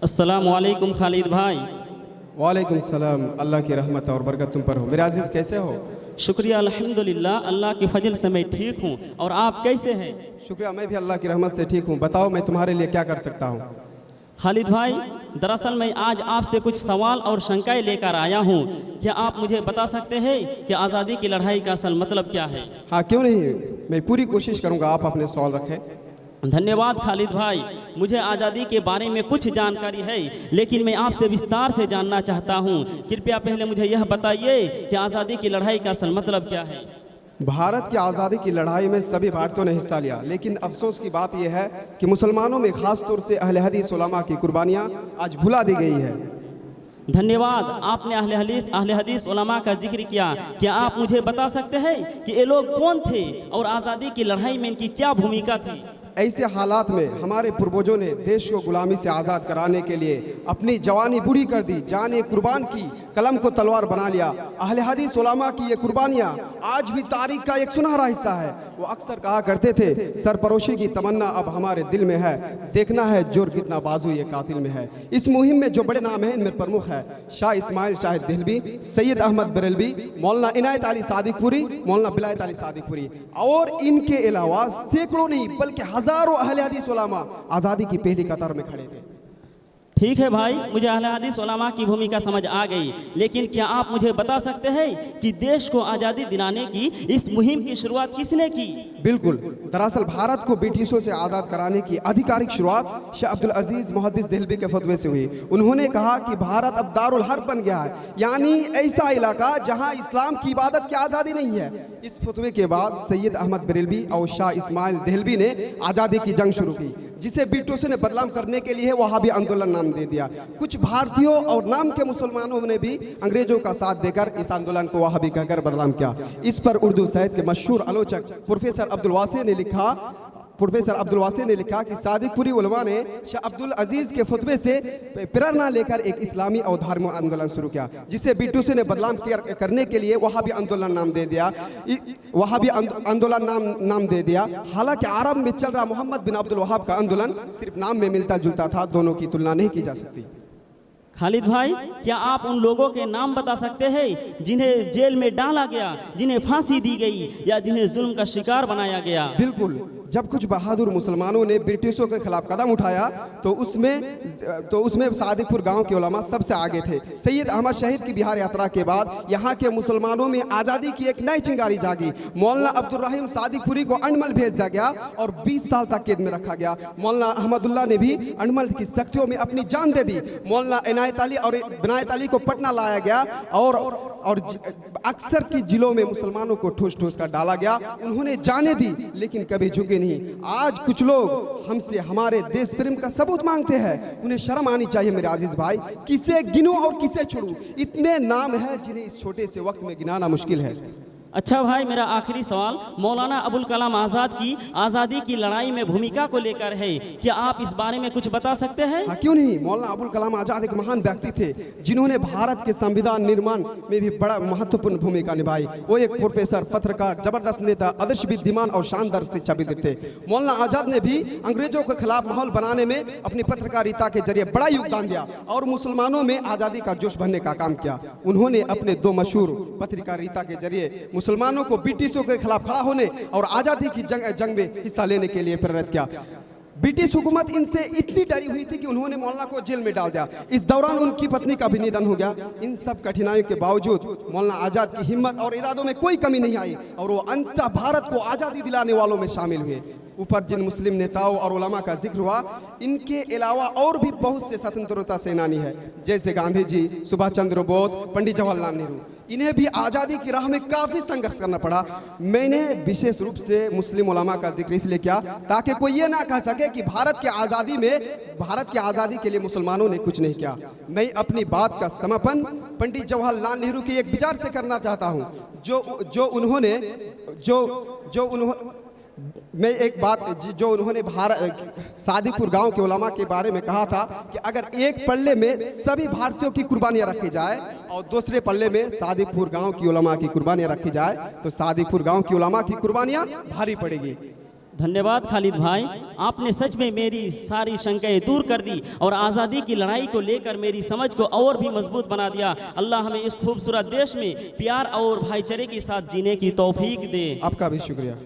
अस्सलामु अलैकुम खालिद भाई। वालेकुम सलाम। अल्लाह की रहमत और बरकत तुम पर हो। मेरे अजीज़ कैसे हो? शुक्रिया अल्हम्दुलिल्लाह, अल्लाह के फजल से मैं ठीक हूँ। और आप कैसे हैं? शुक्रिया, मैं भी अल्लाह की रहमत से ठीक हूँ। बताओ मैं तुम्हारे लिए क्या कर सकता हूँ? खालिद भाई, दरअसल मैं आज आपसे कुछ सवाल और शंकाएं लेकर आया हूँ। क्या आप मुझे बता सकते हैं कि आज़ादी की लड़ाई का असल मतलब क्या है? हाँ, क्यों नहीं, मैं पूरी कोशिश करूँगा। आप अपने सवाल रखें। धन्यवाद खालिद भाई। मुझे आज़ादी के बारे में कुछ जानकारी है, लेकिन मैं आपसे विस्तार से जानना चाहता हूँ। कृपया पहले मुझे यह बताइए कि आज़ादी की लड़ाई का असल मतलब क्या है? भारत की आज़ादी की लड़ाई में सभी भारतीयों ने हिस्सा लिया, लेकिन अफसोस की बात यह है कि मुसलमानों में ख़ास तौर से अहले हदीस उलमा की कुर्बानियाँ आज भुला दी गई है। धन्यवाद, आपने अहले हदीस उलमा का जिक्र किया। क्या आप मुझे बता सकते हैं कि ये लोग कौन थे और आज़ादी की लड़ाई में इनकी क्या भूमिका थी? ऐसे हालात में हमारे पूर्वजों ने देश को गुलामी से आज़ाद कराने के लिए अपनी जवानी बूढ़ी कर दी, जान कुर्बान की, कलम को तलवार बना लिया। अहले हदीस उलमा की ये कुर्बानियाँ आज भी तारीख का एक सुनहरा हिस्सा है। वो अक्सर कहा करते थे, सरपरोशी की तमन्ना अब हमारे दिल में है, देखना है जोर कितना बाजू ये कातिल में है। इस मुहिम में जो बड़े नाम हैं, इनमें प्रमुख है शाह इस्माइल शाहिद देहलवी, सैयद अहमद बरेलवी, मौलाना इनायत अली सादिकपुरी, मौलाना बिलायत अली सादिकपुरी और इनके अलावा सैकड़ों नहीं बल्कि हजारों अहले हदीस उलमा आज़ादी की पहली कतार में खड़े थे। ठीक है भाई, मुझे अहले हदीस उलमा की भूमिका समझ आ गई, लेकिन क्या आप मुझे बता सकते हैं कि देश को आज़ादी दिलाने की इस मुहिम की शुरुआत किसने की? बिल्कुल, दरअसल भारत को ब्रिटिशों से आज़ाद कराने की आधिकारिक शुरुआत शाह अब्दुल अजीज़ मुहद्दिस देहलवी के फतवे से हुई। उन्होंने कहा कि भारत अब दारुल हर्ब बन गया है, यानी ऐसा इलाका जहां इस्लाम की इबादत की आज़ादी नहीं है। इस फतवे के बाद सैयद अहमद बरेलवी और शाह इस्माइल देहलवी ने आज़ादी की जंग शुरू की, जिसे ब्रिटिशों ने बदनाम करने के लिए वहाबी आंदोलन नाम दे दिया। कुछ भारतीयों और नाम के मुसलमानों ने भी अंग्रेजों का साथ देकर इस आंदोलन को वहाबी कहकर बदनाम किया। इस पर उर्दू साहित्य के मशहूर आलोचक प्रोफेसर अब्दुल वासी ने लिखा कि सादिकपुरी उलमा ने शाह अब्दुल अजीज़ के फतवे से प्रेरणा लेकर एक इस्लामी और धार्मिक आंदोलन शुरू किया, जिसे ब्रिटिशों ने बदनाम करने के लिए वहाबी आंदोलन नाम दे दिया। हालांकि आरंभ में चल रहा मोहम्मद बिन अब्दुल वहाब का आंदोलन सिर्फ नाम में मिलता जुलता था, दोनों की तुलना नहीं की जा सकती। खालिद भाई, क्या आप उन लोगों के नाम बता सकते हैं जिन्हें जेल में डाला गया, जिन्हें फांसी दी गई या जिन्हें जुल्म का शिकार बनाया गया? बिल्कुल, जब कुछ बहादुर मुसलमानों ने ब्रिटिशों के खिलाफ कदम उठाया तो उसमें सादिकपुर गांव के उलमा सबसे आगे थे। सैयद अहमद शहीद की बिहार यात्रा के बाद यहाँ के मुसलमानों में आज़ादी की एक नई चिंगारी जागी। मौलाना अब्दुल रहीम सादिकपुरी को अंडमल भेज दिया गया और 20 साल तक कैद में रखा गया। मौलाना अहमदुल्लाह ने भी अंडमल की सख्तियों में अपनी जान दे दी। मौलाना इनायत अली और बिनायत अली को पटना लाया गया और अक्सर की जिलों में मुसलमानों को ठूस ठूस कर डाला गया। उन्होंने जाने दी लेकिन कभी झुके नहीं। आज कुछ लोग हमसे हमारे देश प्रेम का सबूत मांगते हैं, उन्हें शर्म आनी चाहिए। मेरे अजीज भाई, किसे गिनूं और किसे छोड़ूं? इतने नाम हैं जिन्हें इस छोटे से वक्त में गिनाना मुश्किल है। अच्छा भाई, मेरा आखिरी सवाल मौलाना अबुल कलाम आज़ाद की आज़ादी की लड़ाई में भूमिका को लेकर है। क्या आप इस बारे में कुछ बता सकते हैं? हाँ, क्यों नहीं। मौलाना अबुल कलाम आज़ाद एक महान व्यक्ति थे जिन्होंने भारत के संविधान निर्माण में भी बड़ा महत्वपूर्ण भूमिका निभाई। वो एक प्रोफेसर, पत्रकार, जबरदस्त नेता, आदर्श विद्यमान और शानदार शिक्षाविद थे। मौलाना आज़ाद ने भी अंग्रेजों के खिलाफ माहौल बनाने में अपनी पत्रकारिता के जरिए बड़ा योगदान दिया और मुसलमानों में आज़ादी का जोश भरने का काम किया। उन्होंने अपने 2 मशहूर पत्रकारिता के जरिए मुसलमानों को ब्रिटिशों के खिलाफ खड़ा होने और आज़ादी की जंग में हिस्सा लेने के लिए प्रेरित किया। ब्रिटिश हुकूमत इनसे इतनी डरी हुई थी कि उन्होंने मौलाना को जेल में डाल दिया। इस दौरान उनकी पत्नी का भी निधन हो गया। इन सब कठिनाइयों के बावजूद मौलाना आज़ाद की हिम्मत और इरादों में कोई कमी नहीं आई और वो अंततः भारत को आज़ादी दिलाने वालों में शामिल हुए। ऊपर जिन मुस्लिम नेताओं और उलमा का जिक्र हुआ, इनके अलावा और भी बहुत से स्वतंत्रता सेनानी है, जैसे गांधी जी, सुभाष चंद्र बोस, पंडित जवाहरलाल नेहरू। इन्हें भी आज़ादी की राह में काफ़ी संघर्ष करना पड़ा। मैंने विशेष रूप से मुस्लिम उलमा का जिक्र इसलिए किया ताकि कोई ये ना कह सके कि भारत की आज़ादी के लिए मुसलमानों ने कुछ नहीं किया। मैं अपनी बात का समापन पंडित जवाहरलाल नेहरू के एक विचार से करना चाहता हूँ, जो उन्होंने सादिकपुर गांव के उलमा के बारे में कहा था कि अगर एक पल्ले में सभी भारतीयों की कुर्बानियां रखी जाए और दूसरे पल्ले में सादिकपुर गांव की उलमा की कुर्बानियां रखी जाए तो सादिकपुर गांव की उलमा की कुर्बानियां भारी पड़ेगी। धन्यवाद खालिद भाई, आपने सच में मेरी सारी शंकाएं दूर कर दी और आज़ादी की लड़ाई को लेकर मेरी समझ को और भी मजबूत बना दिया। अल्लाह हमें इस खूबसूरत देश में प्यार और भाईचारे के साथ जीने की तौफीक दे। आपका भी शुक्रिया।